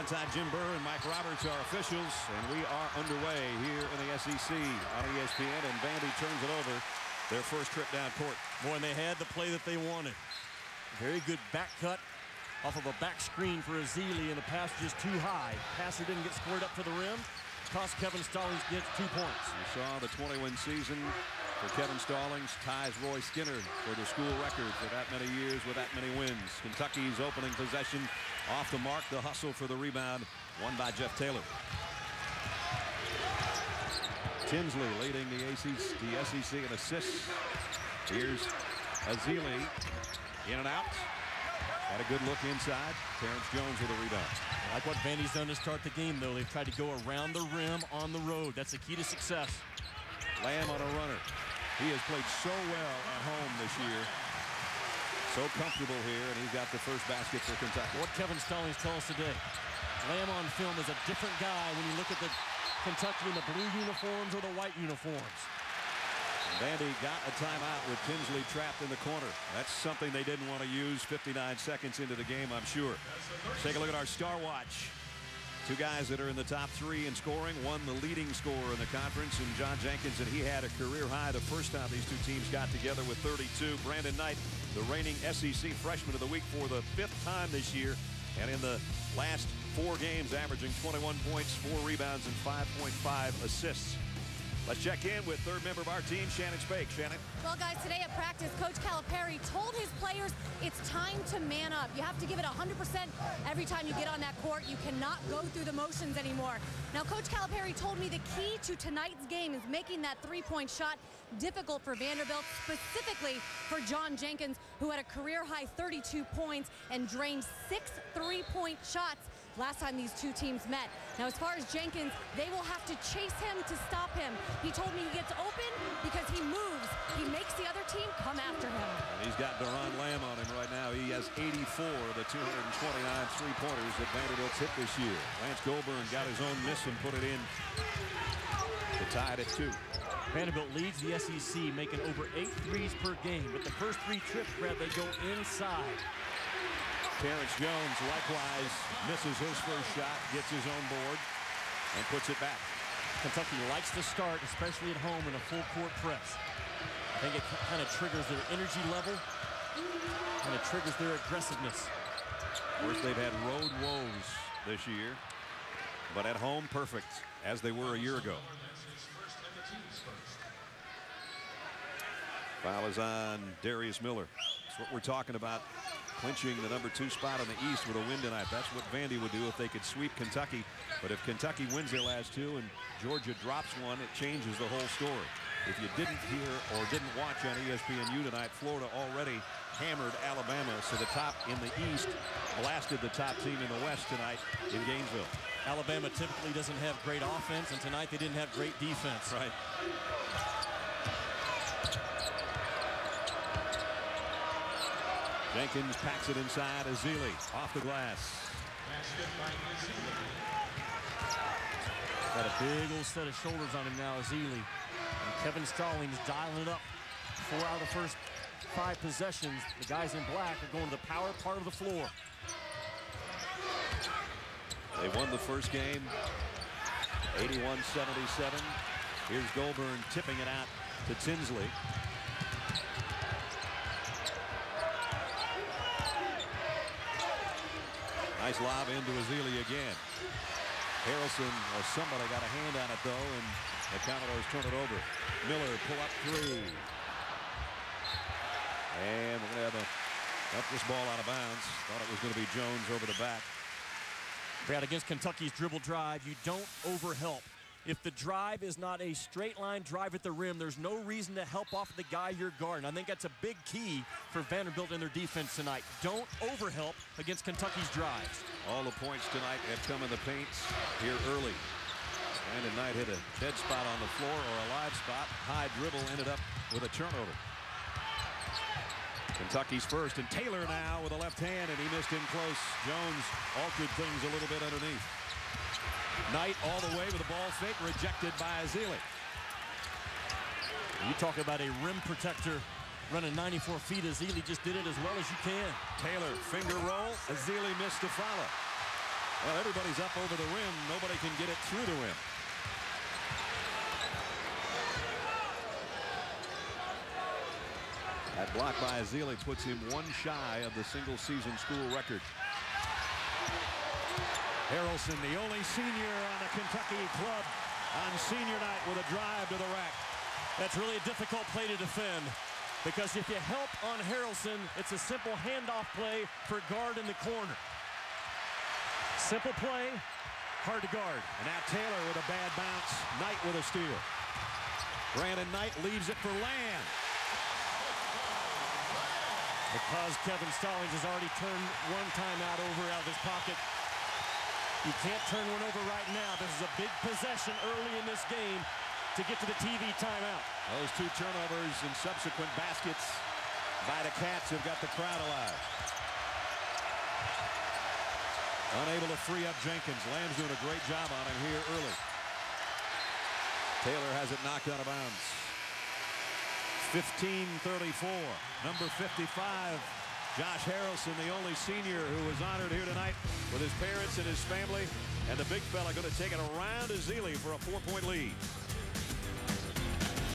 Alongside Jim Burr and Mike Roberts, our officials, and we are underway here in the SEC on ESPN, and Vandy turns it over, their first trip down court. Boy, and they had the play that they wanted. Very good back cut off of a back screen for Azili, and the pass just too high. Passer didn't get squared up to the rim. Cost Kevin Stallings gets 2 points. You saw the 20-win season for Kevin Stallings ties Roy Skinner for the school record for that many years with that many wins. Kentucky's opening possession off the mark. The hustle for the rebound, won by Jeff Taylor. Tinsley leading the SEC in assists. Here's Azili in and out. Had a good look inside. Terrence Jones with a rebound. I like what Vandy's done to start the game, though. They've tried to go around the rim on the road. That's the key to success. Lamb on a runner. He has played so well at home this year. So comfortable here, and he's got the first basket for Kentucky. What Kevin Stallings tells us today. Lamb on film is a different guy when you look at the Kentucky in the blue uniforms or the white uniforms. Vandy got a timeout with Tinsley trapped in the corner. That's something they didn't want to use 59 seconds into the game, I'm sure. Take a look at our Star Watch. Two guys that are in the top 3 in scoring. One, the leading scorer in the conference, and John Jenkins, and he had a career high the first time these two teams got together with 32. Brandon Knight, the reigning SEC Freshman of the Week for the 5th time this year, and in the last 4 games averaging 21 points, 4 rebounds, and 5.5 assists. Let's check in with third member of our team, Shannon Spake. Shannon. Well, guys, today at practice, Coach Calipari told his players it's time to man up. You have to give it 100% every time you get on that court. You cannot go through the motions anymore. Now, Coach Calipari told me the key to tonight's game is making that three-point shot difficult for Vanderbilt, specifically for John Jenkins, who had a career-high 32 points and drained 6 three-point shots last time these two teams met. Now, as far as Jenkins, they will have to chase him to stop him. He told me he gets open because he moves. He makes the other team come after him. And he's got Deron Lamb on him right now. He has 84 of the 229 three-pointers that Vanderbilt's hit this year. Lance Goldburn got his own miss and put it in to tie it at 2. Vanderbilt leads the SEC, making over 8 threes per game. But the first 3 trips, Brad, they go inside. Terrence Jones likewise misses his first shot, gets his own board, and puts it back. Kentucky likes to start, especially at home, in a full-court press. I think it kind of triggers their energy level, and it triggers their aggressiveness. Of course, they've had road woes this year, but at home, perfect, as they were a year ago. Foul is on Darius Miller. That's what we're talking about. Clinching the number 2 spot in the East with a win tonight. That's what Vandy would do if they could sweep Kentucky. But if Kentucky wins their last 2 and Georgia drops one, it changes the whole story. If you didn't hear or didn't watch on ESPNU tonight, Florida already hammered Alabama. So the top in the East blasted the top team in the West tonight in Gainesville. Alabama typically doesn't have great offense, and tonight they didn't have great defense. Right. Jenkins packs it inside. Azili off the glass. Got a big old set of shoulders on him now, Azili. And Kevin Stallings dialing it up. 4 out of the first 5 possessions. The guys in black are going to the power part of the floor. They won the first game, 81-77. Here's Goldburn tipping it out to Tinsley. Nice lob into Azili again. Harrelson or somebody got a hand on it, though, and the Commodores turn it over. Miller pull up 3. And we're going to have up this ball out of bounds. Thought it was going to be Jones over the back. Brad, against Kentucky's dribble drive, you don't overhelp. If the drive is not a straight line drive at the rim, there's no reason to help off the guy you're guarding. I think that's a big key for Vanderbilt in their defense tonight. Don't overhelp against Kentucky's drives. All the points tonight have come in the paints here early. Brandon Knight hit a dead spot on the floor or a live spot. High dribble ended up with a turnover. Kentucky's first, and Taylor now with a left hand, and he missed in close. Jones altered things a little bit underneath. Knight all the way with a ball fake, rejected by Azili. You talk about a rim protector running 94 feet. Azili just did it as well as you can. Taylor finger roll. Azili missed to follow. Well, everybody's up over the rim. Nobody can get it through the rim. That block by Ezeli puts him one shy of the single-season school record. Harrelson, the only senior on the Kentucky club on senior night, with a drive to the rack. That's really a difficult play to defend, because if you help on Harrelson, it's a simple handoff play for guard in the corner. Simple play, hard to guard. And now Taylor with a bad bounce. Knight with a steal. Brandon Knight leaves it for Land. Because Kevin Stallings has already turned one timeout over out of his pocket, you can't turn one over right now. This is a big possession early in this game to get to the TV timeout. Those two turnovers and subsequent baskets by the Cats have got the crowd alive. Unable to free up Jenkins. Lamb's doing a great job on him here early. Taylor has it knocked out of bounds. 15-34. Number 55, Josh Harrelson, the only senior who was honored here tonight with his parents and his family. And the big fella going to take it around Ezeli for a 4-point lead.